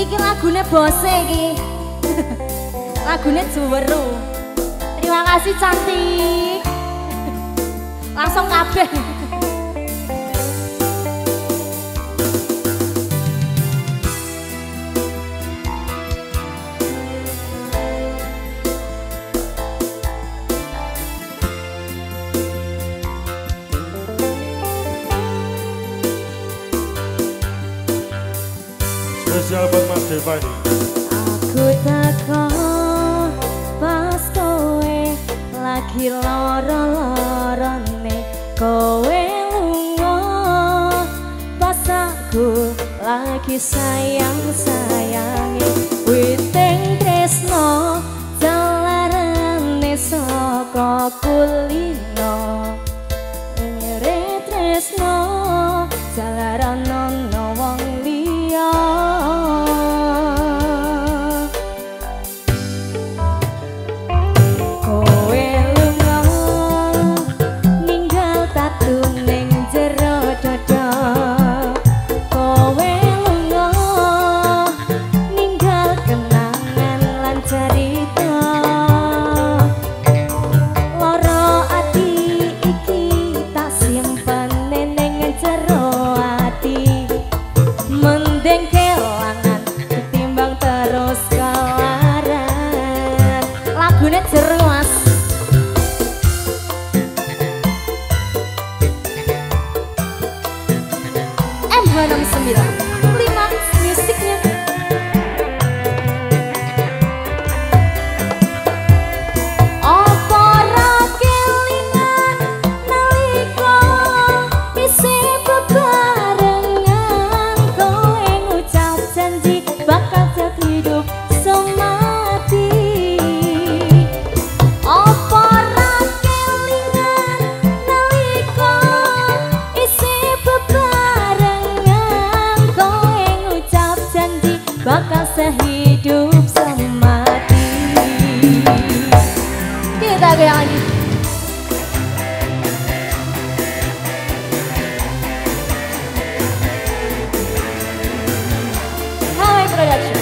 Iki lagune Bose iki. Lagune Juweru. Terima kasih cantik. Langsung kabeh. Spesial buat Mas Deva ini. Aku teko pas kowe lagi loro-lorone, kowe lunga pas aku lagi sayang-sayange. Witing tresno jalarane saka kulino, nyere tresno jalaran wong liya. Klimaks musiknya. Apa ra kelingan nalika isih bebarengan, kowe ngucap janji bakal jadi hidup semati. Apa ra kelingan nalika isih bakal sehidup semati. Kita goyang lagi. Hai Production.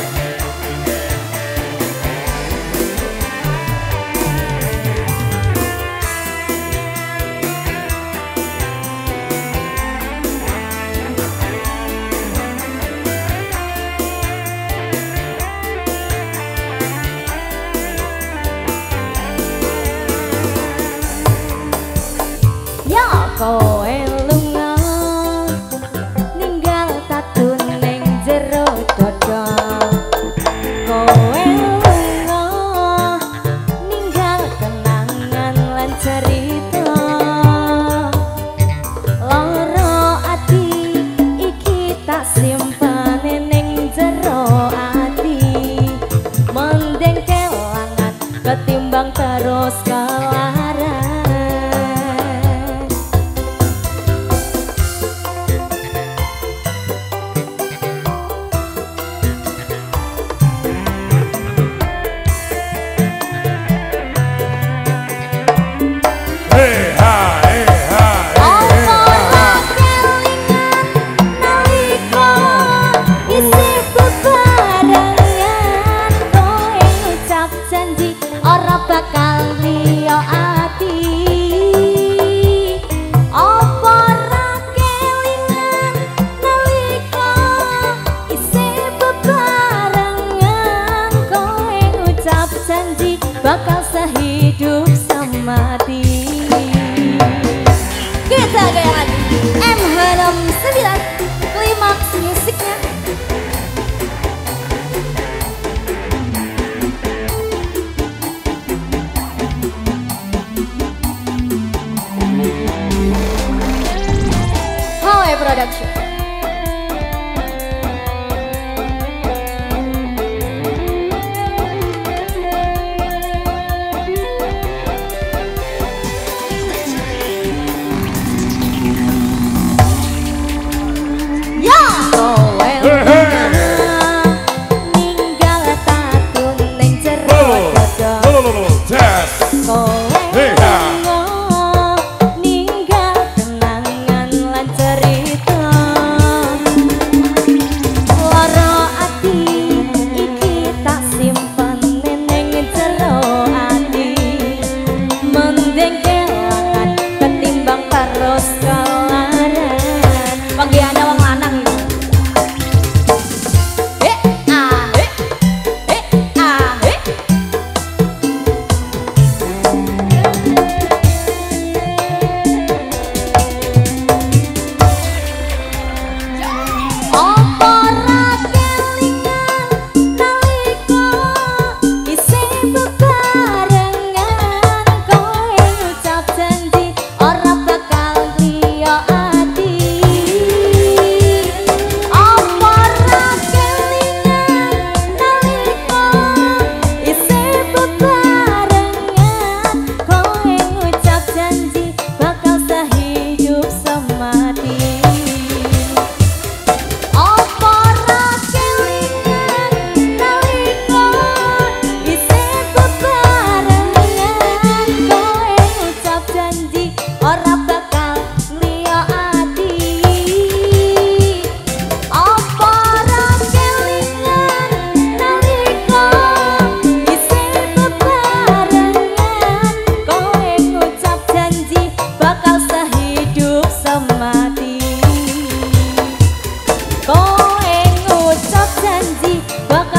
Kowe lunga ninggal tatun ning jero dada. Kowe lunga ninggal kenangan lan cerita. Loro ati iki tak simpan ning jero ati. Mending kelangan ketimbang terus kelaran. Bakal liya ati. Apa ra kelingan nalika isih bebarengan, kowe ngucap janji bakal sehidup semati. Kita gaya lagi. MH69 Klimaks musiknya. Production. Ya, ninggal tatun ning jero dada. Ninggal kenangan lan cerita. janji bakal